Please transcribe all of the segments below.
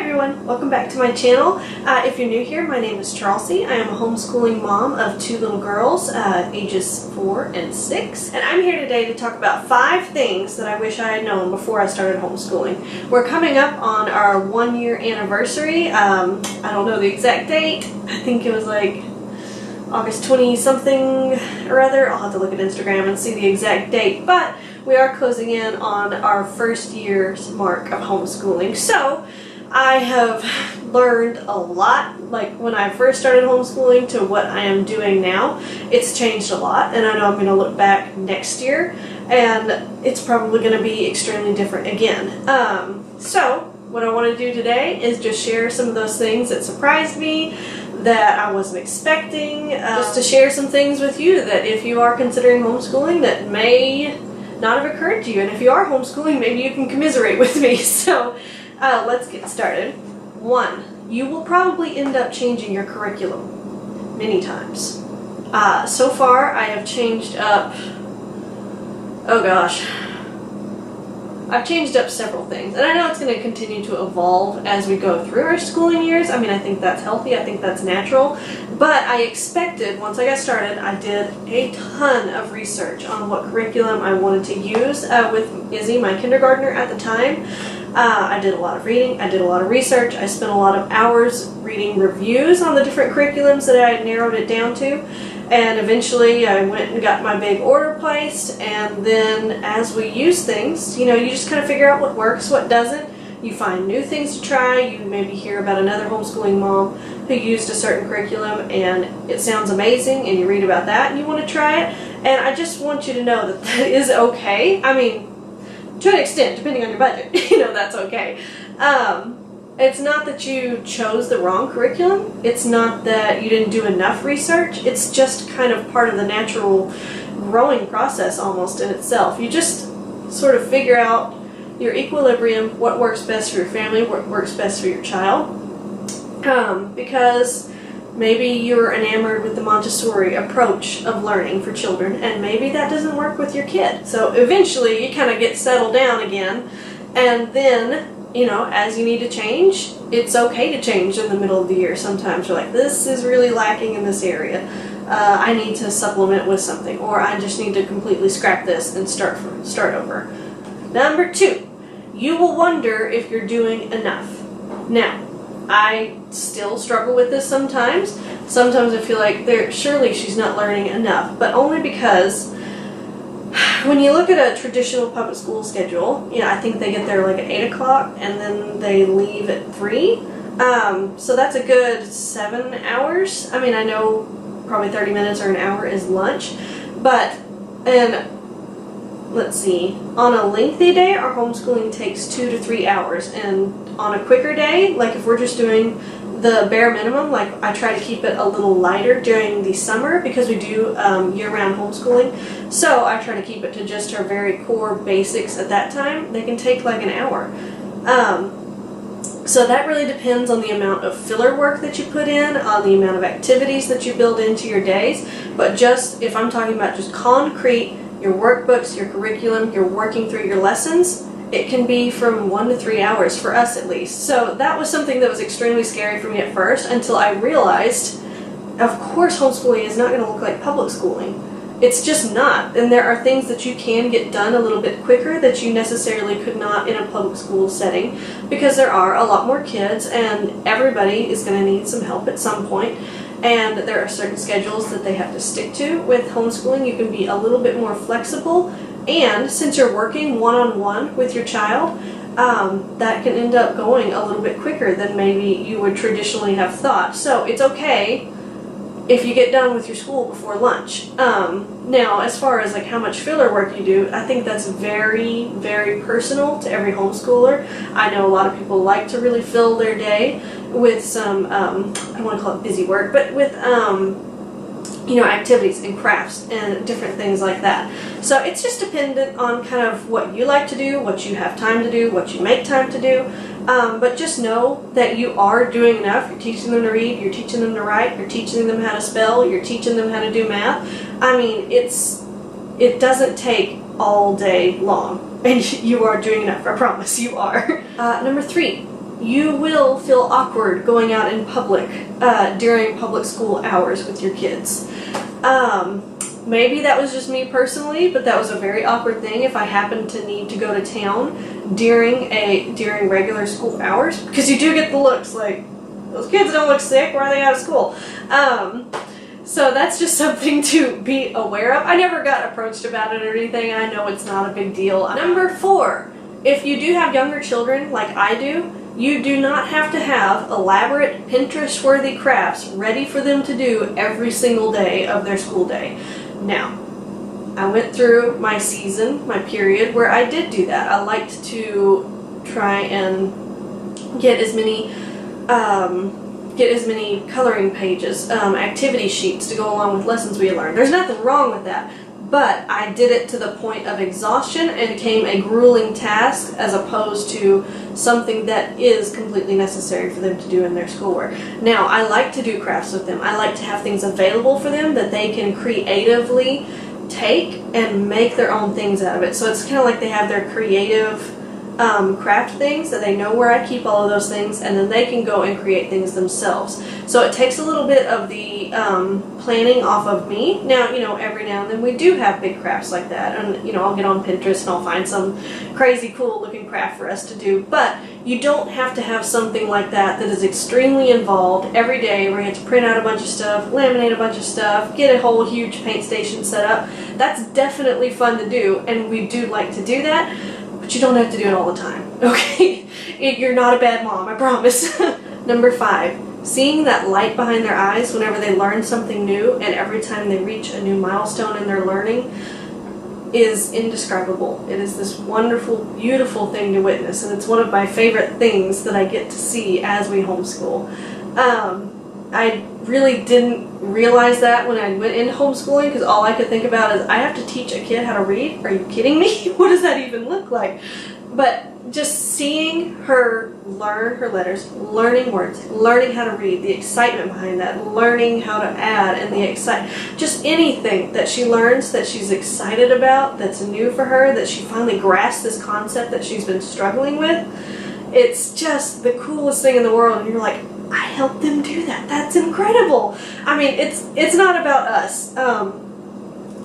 everyone, welcome back to my channel. If you're new here, my name is Charlesy. I am a homeschooling mom of two little girls, ages 4 and 6. And I'm here today to talk about 5 things that I wish I had known before I started homeschooling. We're coming up on our 1-year anniversary. I don't know the exact date. I think it was like August 20 something or other. I'll have to look at Instagram and see the exact date. But we are closing in on our first year's mark of homeschooling. So I have learned a lot, like when I first started homeschooling to what I am doing now. It's changed a lot, and I know I'm going to look back next year and it's probably going to be extremely different again. So what I want to do today is just share some of those things that surprised me, that I wasn't expecting, just to share some things with you that if you are considering homeschooling that may not have occurred to you, and if you are homeschooling, maybe you can commiserate with me. So let's get started. 1, you will probably end up changing your curriculum many times. So far I have changed up, oh gosh, I've changed up several things, and I know it's going to continue to evolve as we go through our schooling years. I mean, I think that's healthy, I think that's natural, but I expected, once I got started, I did a ton of research on what curriculum I wanted to use with Izzy, my kindergartner at the time. I did a lot of reading, I did a lot of research, I spent a lot of hours reading reviews on the different curriculums that I had narrowed it down to. And eventually I went and got my big order placed, and then as we use things, you know, you just kind of figure out what works, what doesn't. You find new things to try. You maybe hear about another homeschooling mom who used a certain curriculum and it sounds amazing, and you read about that and you want to try it. And I just want you to know that that is okay. I mean, to an extent, depending on your budget, you know, that's okay. It's not that you chose the wrong curriculum. It's not that you didn't do enough research. It's just kind of part of the natural growing process almost in itself. You just sort of figure out your equilibrium, what works best for your family, what works best for your child. Because maybe you're enamored with the Montessori approach of learning for children, and maybe that doesn't work with your kid. So eventually you kind of get settled down again, and then, you know, as you need to change, it's okay to change in the middle of the year. Sometimes you're like, this is really lacking in this area. I need to supplement with something, or I just need to completely scrap this and start over. Number 2, you will wonder if you're doing enough. Now, I still struggle with this sometimes. Sometimes I feel like surely she's not learning enough, but only because when you look at a traditional public school schedule, you know, I think they get there like at 8 o'clock and then they leave at 3. So that's a good 7 hours. I mean, I know probably 30 minutes or an hour is lunch, but, and let's see, on a lengthy day, our homeschooling takes 2 to 3 hours, and on a quicker day, like if we're just doing the bare minimum, like I try to keep it a little lighter during the summer because we do year-round homeschooling, so I try to keep it to just our very core basics at that time. They can take like an hour. So that really depends on the amount of filler work that you put in, on the amount of activities that you build into your days, but just, if I'm talking about just concrete, your workbooks, your curriculum, you're working through your lessons, it can be from 1 to 3 hours for us at least. So that was something that was extremely scary for me at first, until I realized, of course homeschooling is not going to look like public schooling. It's just not. And there are things that you can get done a little bit quicker that you necessarily could not in a public school setting, because there are a lot more kids and everybody is going to need some help at some point. And there are certain schedules that they have to stick to. With homeschooling, you can be a little bit more flexible, and since you're working one-on-one with your child, that can end up going a little bit quicker than maybe you would traditionally have thought. So it's okay if you get done with your school before lunch. Now, as far as like how much filler work you do, I think that's very, very personal to every homeschooler. I know a lot of people like to really fill their day with some, I don't want to call it busy work, but with, you know, activities and crafts and different things like that. So it's just dependent on kind of what you like to do, what you have time to do, what you make time to do. But just know that you are doing enough. You're teaching them to read, you're teaching them to write, you're teaching them how to spell, you're teaching them how to do math. I mean, it doesn't take all day long, and you are doing enough, I promise you are. Number 3, you will feel awkward going out in public during public school hours with your kids. Maybe that was just me personally, but that was a very awkward thing if I happened to need to go to town during regular school hours, because you do get the looks like, those kids don't look sick, why are they out of school? So that's just something to be aware of. I never got approached about it or anything. I know it's not a big deal. Number 4, if you do have younger children like I do, you do not have to have elaborate Pinterest-worthy crafts ready for them to do every single day of their school day. Now, I went through my season, my period, where I did do that. I liked to try and get as many coloring pages, activity sheets to go along with lessons we learned. There's nothing wrong with that. But I did it to the point of exhaustion and became a grueling task as opposed to something that is completely necessary for them to do in their schoolwork. Now, I like to do crafts with them. I like to have things available for them that they can creatively take and make their own things out of it. So it's kind of like they have their creative craft things that they know where I keep all of those things, and then they can go and create things themselves. So it takes a little bit of the planning off of me. Now, you know, every now and then we do have big crafts like that, and you know, I'll get on Pinterest and I'll find some crazy cool looking craft for us to do, but you don't have to have something like that that is extremely involved every day where you have to print out a bunch of stuff, laminate a bunch of stuff, get a whole huge paint station set up. That's definitely fun to do, and we do like to do that. But you don't have to do it all the time, okay? You're not a bad mom, I promise. Number 5, seeing that light behind their eyes whenever they learn something new and every time they reach a new milestone in their learning is indescribable. It is this wonderful, beautiful thing to witness, and it's one of my favorite things that I get to see as we homeschool. I really didn't realize that when I went into homeschooling, because all I could think about is, I have to teach a kid how to read? Are you kidding me? What does that even look like? But just seeing her learn her letters, learning words, learning how to read, the excitement behind that, learning how to add, and just anything that she learns that she's excited about, that's new for her, that she finally grasps this concept that she's been struggling with, it's just the coolest thing in the world, and you're like, I helped them do that. That's incredible. I mean, it's not about us.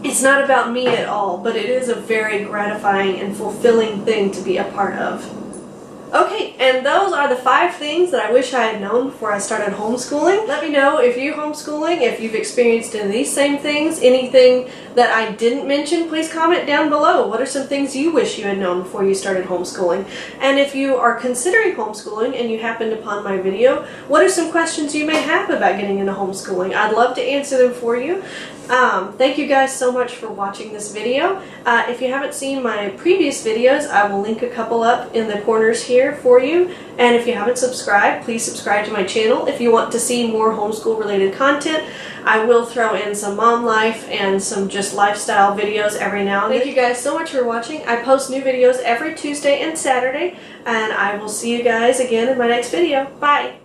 It's not about me at all, but it is a very gratifying and fulfilling thing to be a part of. Okay, and those are the 5 things that I wish I had known before I started homeschooling. Let me know if you're homeschooling, if you've experienced any of these same things, anything that I didn't mention, please comment down below. What are some things you wish you had known before you started homeschooling? And if you are considering homeschooling and you happened upon my video, what are some questions you may have about getting into homeschooling? I'd love to answer them for you. Thank you guys so much for watching this video. If you haven't seen my previous videos, I will link a couple up in the corners here for you. And if you haven't subscribed, please subscribe to my channel. If you want to see more homeschool related content, I will throw in some mom life and some just lifestyle videos every now and then. Thank you guys so much for watching. I post new videos every Tuesday and Saturday, and I will see you guys again in my next video. Bye!